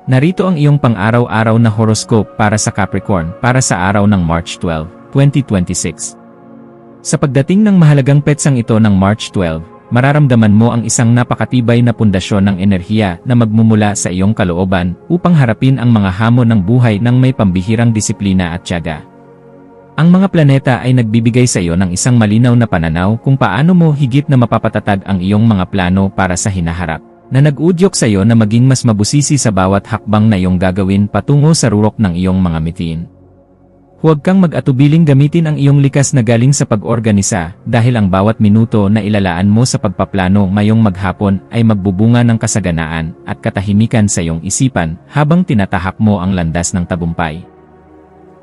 Narito ang iyong pang-araw-araw na horoscope para sa Capricorn para sa araw ng March 12, 2026. Sa pagdating ng mahalagang petsang ito ng March 12, mararamdaman mo ang isang napakatibay na pundasyon ng enerhiya na magmumula sa iyong kalooban upang harapin ang mga hamon ng buhay ng may pambihirang disiplina at tiyaga. Ang mga planeta ay nagbibigay sa iyo ng isang malinaw na pananaw kung paano mo higit na mapapatatag ang iyong mga plano para sa hinaharap, na nag-udyok sa iyo na maging mas mabusisi sa bawat hakbang na iyong gagawin patungo sa rurok ng iyong mga mitiin. Huwag kang mag-atubiling gamitin ang iyong likas na galing sa pag-organisa dahil ang bawat minuto na ilalaan mo sa pagpaplano ngayong maghapon ay magbubunga ng kasaganaan at katahimikan sa iyong isipan habang tinatahak mo ang landas ng tagumpay.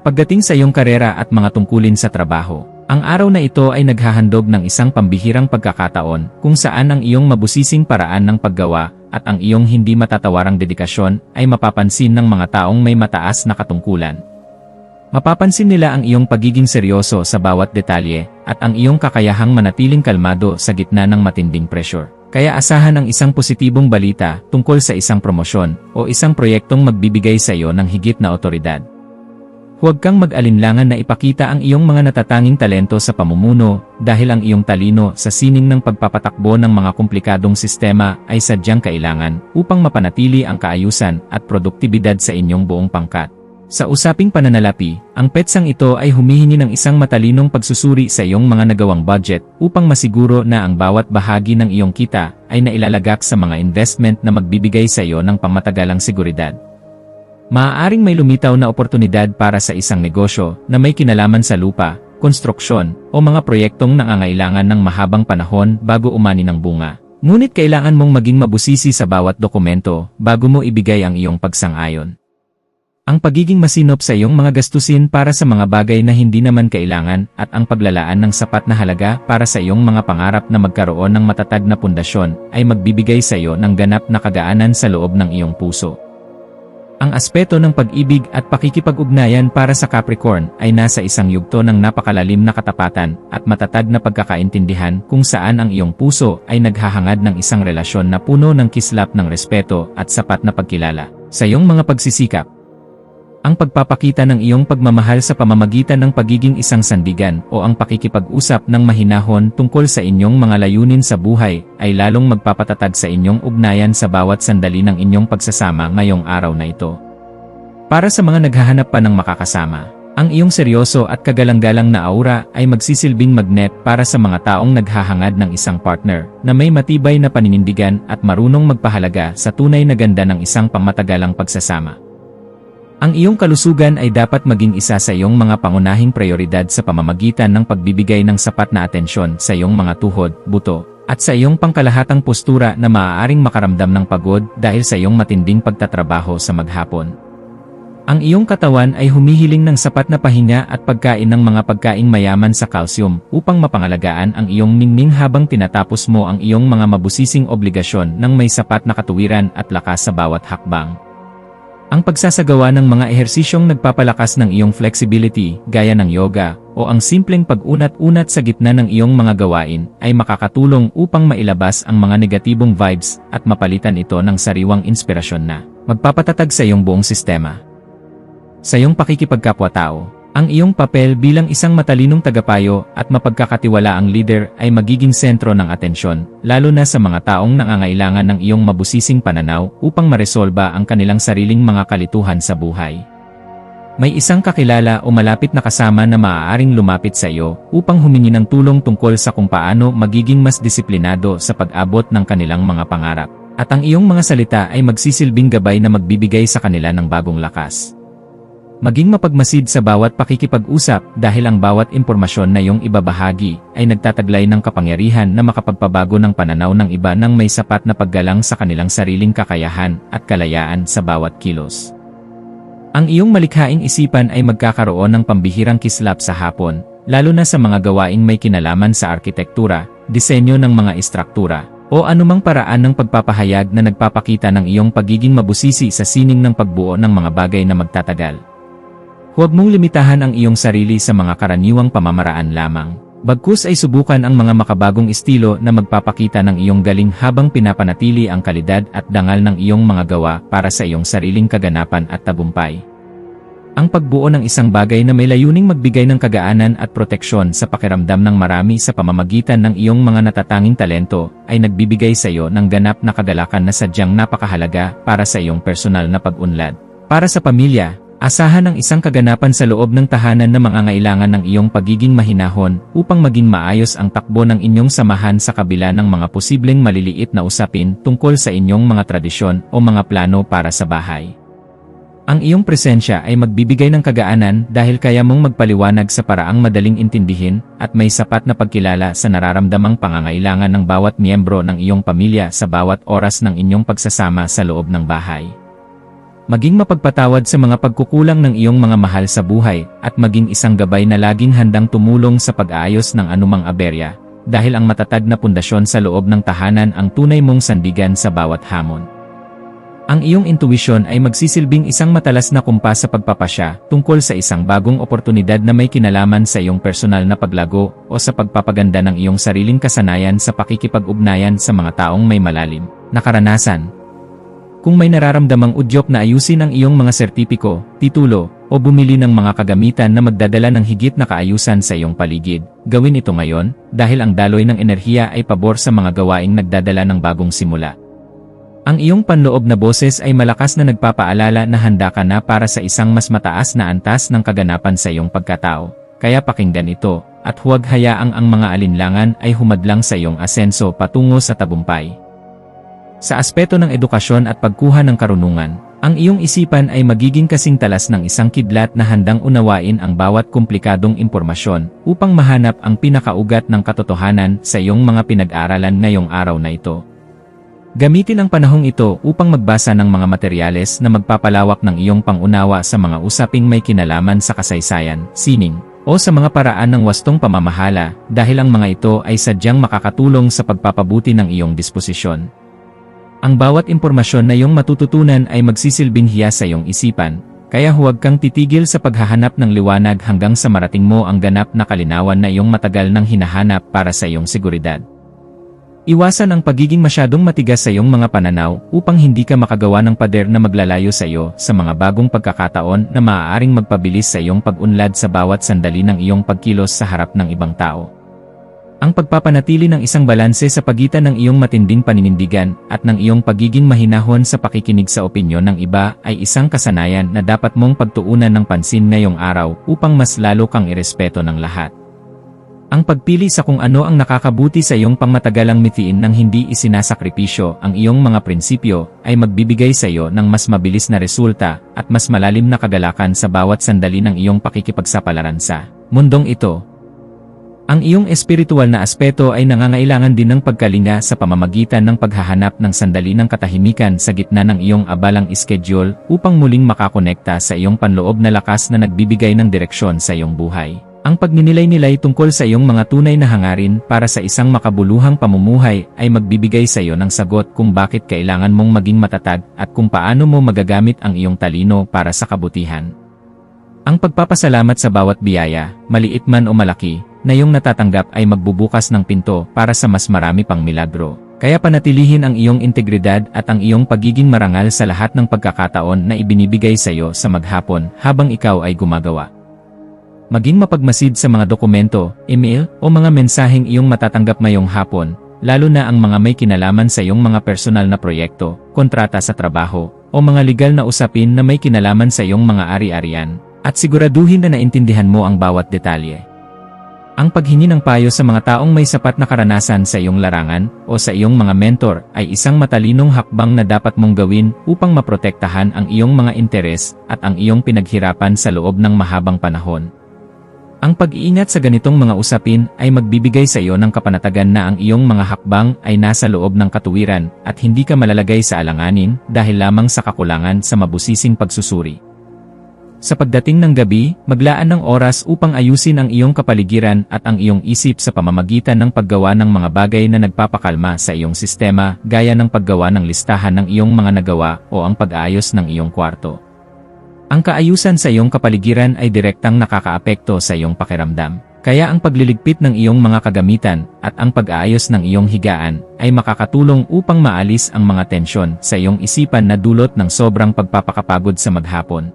Pagdating sa iyong karera at mga tungkulin sa trabaho, ang araw na ito ay naghahandog ng isang pambihirang pagkakataon kung saan ang iyong mabusising paraan ng paggawa at ang iyong hindi matatawarang dedikasyon ay mapapansin ng mga taong may mataas na katungkulan. Mapapansin nila ang iyong pagiging seryoso sa bawat detalye at ang iyong kakayahang manatiling kalmado sa gitna ng matinding pressure. Kaya asahan ang isang positibong balita tungkol sa isang promosyon o isang proyektong magbibigay sa iyo ng higit na otoridad. Huwag kang mag-alinlangan na ipakita ang iyong mga natatanging talento sa pamumuno dahil ang iyong talino sa sining ng pagpapatakbo ng mga komplikadong sistema ay sadyang kailangan upang mapanatili ang kaayusan at produktibidad sa inyong buong pangkat. Sa usaping pananalapi, ang petsang ito ay humihingi ng isang matalinong pagsusuri sa iyong mga nagawang budget upang masiguro na ang bawat bahagi ng iyong kita ay nailalagak sa mga investment na magbibigay sa iyo ng pangmatagalang seguridad. Maaaring may lumitaw na oportunidad para sa isang negosyo na may kinalaman sa lupa, konstruksyon, o mga proyektong nangangailangan ng mahabang panahon bago umani ng bunga. Ngunit kailangan mong maging mabusisi sa bawat dokumento bago mo ibigay ang iyong pagsang-ayon. Ang pagiging masinop sa iyong mga gastusin para sa mga bagay na hindi naman kailangan at ang paglalaan ng sapat na halaga para sa iyong mga pangarap na magkaroon ng matatag na pundasyon ay magbibigay sa iyo ng ganap na kagaanan sa loob ng iyong puso. Ang aspeto ng pag-ibig at pakikipag-ugnayan para sa Capricorn ay nasa isang yugto ng napakalalim na katapatan at matatag na pagkakaintindihan kung saan ang iyong puso ay naghahangad ng isang relasyon na puno ng kislap ng respeto at sapat na pagkilala sa iyong mga pagsisikap. Ang pagpapakita ng iyong pagmamahal sa pamamagitan ng pagiging isang sandigan o ang pakikipag-usap ng mahinahon tungkol sa inyong mga layunin sa buhay ay lalong magpapatatag sa inyong ugnayan sa bawat sandali ng inyong pagsasama ngayong araw na ito. Para sa mga naghahanap pa ng makakasama, ang iyong seryoso at kagalang-galang na aura ay magsisilbing magnet para sa mga taong naghahangad ng isang partner na may matibay na paninindigan at marunong magpahalaga sa tunay na ganda ng isang pangmatagalang pagsasama. Ang iyong kalusugan ay dapat maging isa sa iyong mga pangunahing prioridad sa pamamagitan ng pagbibigay ng sapat na atensyon sa iyong mga tuhod, buto, at sa iyong pangkalahatang postura na maaaring makaramdam ng pagod dahil sa iyong matinding pagtatrabaho sa maghapon. Ang iyong katawan ay humihiling ng sapat na pahinga at pagkain ng mga pagkaing mayaman sa calcium upang mapangalagaan ang iyong ningning habang tinatapos mo ang iyong mga mabusising obligasyon ng may sapat na katuwiran at lakas sa bawat hakbang. Ang pagsasagawa ng mga ehersisyong nagpapalakas ng iyong flexibility, gaya ng yoga, o ang simpleng pag-unat-unat sa gitna ng iyong mga gawain, ay makakatulong upang mailabas ang mga negatibong vibes at mapalitan ito ng sariwang inspirasyon na magpapatatag sa iyong buong sistema. Sa iyong pakikipagkapwa-tao, ang iyong papel bilang isang matalinong tagapayo at mapagkakatiwalaang leader ay magiging sentro ng atensyon, lalo na sa mga taong nangangailangan ng iyong mabusising pananaw upang maresolba ang kanilang sariling mga kalituhan sa buhay. May isang kakilala o malapit na kasama na maaaring lumapit sa iyo upang humingi ng tulong tungkol sa kung paano magiging mas disiplinado sa pag-abot ng kanilang mga pangarap, at ang iyong mga salita ay magsisilbing gabay na magbibigay sa kanila ng bagong lakas. Maging mapagmasid sa bawat pakikipag-usap dahil ang bawat impormasyon na iyong ibabahagi ay nagtataglay ng kapangyarihan na makapagpabago ng pananaw ng iba nang may sapat na paggalang sa kanilang sariling kakayahan at kalayaan sa bawat kilos. Ang iyong malikhaing isipan ay magkakaroon ng pambihirang kislap sa hapon, lalo na sa mga gawaing may kinalaman sa arkitektura, disenyo ng mga istruktura, o anumang paraan ng pagpapahayag na nagpapakita ng iyong pagiging mabusisi sa sining ng pagbuo ng mga bagay na magtatagal. Huwag mong limitahan ang iyong sarili sa mga karaniwang pamamaraan lamang. Bagkus ay subukan ang mga makabagong estilo na magpapakita ng iyong galing habang pinapanatili ang kalidad at dangal ng iyong mga gawa para sa iyong sariling kaganapan at tagumpay. Ang pagbuo ng isang bagay na may layuning magbigay ng kagaanan at proteksyon sa pakiramdam ng marami sa pamamagitan ng iyong mga natatanging talento ay nagbibigay sa iyo ng ganap na kagalakan na sadyang napakahalaga para sa iyong personal na pag-unlad. Para sa pamilya, asahan ang isang kaganapan sa loob ng tahanan na mangangailangan ng iyong pagiging mahinahon upang maging maayos ang takbo ng inyong samahan sa kabila ng mga posibleng maliliit na usapin tungkol sa inyong mga tradisyon o mga plano para sa bahay. Ang iyong presensya ay magbibigay ng kagaanan dahil kaya mong magpaliwanag sa paraang madaling intindihin at may sapat na pagkilala sa nararamdamang pangangailangan ng bawat miyembro ng iyong pamilya sa bawat oras ng inyong pagsasama sa loob ng bahay. Maging mapagpatawad sa mga pagkukulang ng iyong mga mahal sa buhay at maging isang gabay na laging handang tumulong sa pag-aayos ng anumang aberya dahil ang matatag na pundasyon sa loob ng tahanan ang tunay mong sandigan sa bawat hamon. Ang iyong intuwisyon ay magsisilbing isang matalas na kumpas sa pagpapasya tungkol sa isang bagong oportunidad na may kinalaman sa iyong personal na paglago o sa pagpapaganda ng iyong sariling kasanayan sa pakikipag-ugnayan sa mga taong may malalim na karanasan. Kung may nararamdamang udyok na ayusin ang iyong mga sertipiko, titulo, o bumili ng mga kagamitan na magdadala ng higit na kaayusan sa iyong paligid, gawin ito ngayon dahil ang daloy ng enerhiya ay pabor sa mga gawaing nagdadala ng bagong simula. Ang iyong panloob na boses ay malakas na nagpapaalala na handa ka na para sa isang mas mataas na antas ng kaganapan sa iyong pagkatao, kaya pakinggan ito, at huwag hayaang ang mga alinlangan ay humadlang sa iyong asenso patungo sa tagumpay. Sa aspeto ng edukasyon at pagkuha ng karunungan, ang iyong isipan ay magiging kasing talas ng isang kidlat na handang unawain ang bawat komplikadong impormasyon upang mahanap ang pinakaugat ng katotohanan sa iyong mga pinag-aralan ngayong araw na ito. Gamitin ang panahong ito upang magbasa ng mga materyales na magpapalawak ng iyong pangunawa sa mga usaping may kinalaman sa kasaysayan, sining, o sa mga paraan ng wastong pamamahala dahil ang mga ito ay sadyang makakatulong sa pagpapabuti ng iyong disposisyon. Ang bawat impormasyon na iyong matututunan ay magsisilbing hiya sa iyong isipan, kaya huwag kang titigil sa paghahanap ng liwanag hanggang sa marating mo ang ganap na kalinawan na iyong matagal nang hinahanap para sa iyong seguridad. Iwasan ang pagiging masyadong matigas sa iyong mga pananaw upang hindi ka makagawa ng pader na maglalayo sa iyo sa mga bagong pagkakataon na maaaring magpabilis sa iyong pag-unlad sa bawat sandali ng iyong pagkilos sa harap ng ibang tao. Ang pagpapanatili ng isang balanse sa pagitan ng iyong matinding paninindigan at ng iyong pagiging mahinahon sa pakikinig sa opinyon ng iba ay isang kasanayan na dapat mong pagtuunan ng pansin ngayong araw upang mas lalo kang irespeto ng lahat. Ang pagpili sa kung ano ang nakakabuti sa iyong pangmatagalang mithiin nang hindi isinasakripisyo ang iyong mga prinsipyo ay magbibigay sa iyo ng mas mabilis na resulta at mas malalim na kagalakan sa bawat sandali ng iyong pakikipagsapalaran sa mundong ito. Ang iyong espiritual na aspeto ay nangangailangan din ng pagkalinga sa pamamagitan ng paghahanap ng sandali ng katahimikan sa gitna ng iyong abalang schedule upang muling makakonekta sa iyong panloob na lakas na nagbibigay ng direksyon sa iyong buhay. Ang pagninilay-nilay tungkol sa iyong mga tunay na hangarin para sa isang makabuluhang pamumuhay ay magbibigay sa iyo ng sagot kung bakit kailangan mong maging matatag at kung paano mo magagamit ang iyong talino para sa kabutihan. Ang pagpapasalamat sa bawat biyaya, maliit man o malaki, na iyong natatanggap ay magbubukas ng pinto para sa mas marami pang milagro. Kaya panatilihin ang iyong integridad at ang iyong pagiging marangal sa lahat ng pagkakataon na ibinibigay sa iyo sa maghapon habang ikaw ay gumagawa. Maging mapagmasid sa mga dokumento, email, o mga mensaheng iyong matatanggap ngayong hapon, lalo na ang mga may kinalaman sa iyong mga personal na proyekto, kontrata sa trabaho, o mga legal na usapin na may kinalaman sa iyong mga ari-arian, at siguraduhin na naintindihan mo ang bawat detalye. Ang paghingi ng payo sa mga taong may sapat na karanasan sa iyong larangan o sa iyong mga mentor ay isang matalinong hakbang na dapat mong gawin upang maprotektahan ang iyong mga interes at ang iyong pinaghirapan sa loob ng mahabang panahon. Ang pag-iingat sa ganitong mga usapin ay magbibigay sa iyo ng kapanatagan na ang iyong mga hakbang ay nasa loob ng katuwiran at hindi ka malalagay sa alanganin dahil lamang sa kakulangan sa mabusising pagsusuri. Sa pagdating ng gabi, maglaan ng oras upang ayusin ang iyong kapaligiran at ang iyong isip sa pamamagitan ng paggawa ng mga bagay na nagpapakalma sa iyong sistema gaya ng paggawa ng listahan ng iyong mga nagawa o ang pag-aayos ng iyong kwarto. Ang kaayusan sa iyong kapaligiran ay direktang nakakaapekto sa iyong pakiramdam, Kaya ang pagliligpit ng iyong mga kagamitan at ang pag-aayos ng iyong higaan ay makakatulong upang maalis ang mga tensyon sa iyong isipan na dulot ng sobrang pagpapakapagod sa maghapon.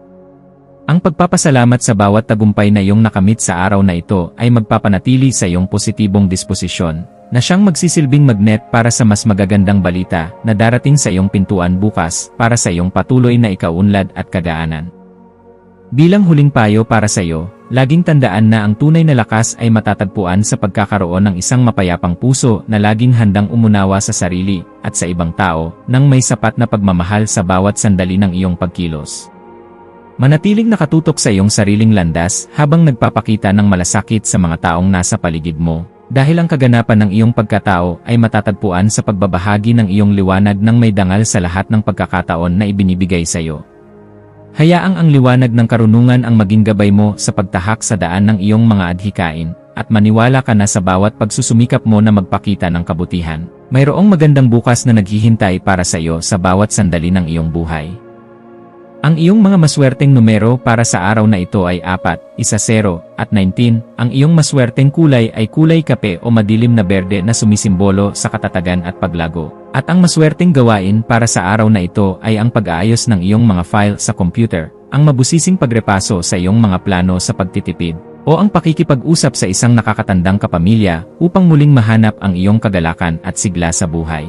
Ang pagpapasalamat sa bawat tagumpay na iyong nakamit sa araw na ito ay magpapanatili sa iyong positibong disposisyon na siyang magsisilbing magnet para sa mas magagandang balita na darating sa iyong pintuan bukas para sa iyong patuloy na ikaunlad at kagaanan. Bilang huling payo para sa iyo, laging tandaan na ang tunay na lakas ay matatagpuan sa pagkakaroon ng isang mapayapang puso na laging handang umunawa sa sarili at sa ibang tao nang may sapat na pagmamahal sa bawat sandali ng iyong pagkilos. Manatiling nakatutok sa iyong sariling landas habang nagpapakita ng malasakit sa mga taong nasa paligid mo, dahil ang kaganapan ng iyong pagkatao ay matatagpuan sa pagbabahagi ng iyong liwanag ng may dangal sa lahat ng pagkakataon na ibinibigay sa iyo. Hayaang ang liwanag ng karunungan ang maging gabay mo sa pagtahak sa daan ng iyong mga adhikain, at maniwala ka na sa bawat pagsusumikap mo na magpakita ng kabutihan, mayroong magandang bukas na naghihintay para sa iyo sa bawat sandali ng iyong buhay. Ang iyong mga maswerteng numero para sa araw na ito ay 4, 10, at 19. Ang iyong maswerteng kulay ay kulay kape o madilim na berde na sumisimbolo sa katatagan at paglago. At ang maswerteng gawain para sa araw na ito ay ang pag-aayos ng iyong mga file sa computer, ang mabusising pagrepaso sa iyong mga plano sa pagtitipid, o ang pakikipag-usap sa isang nakakatandang kapamilya upang muling mahanap ang iyong kagalakan at sigla sa buhay.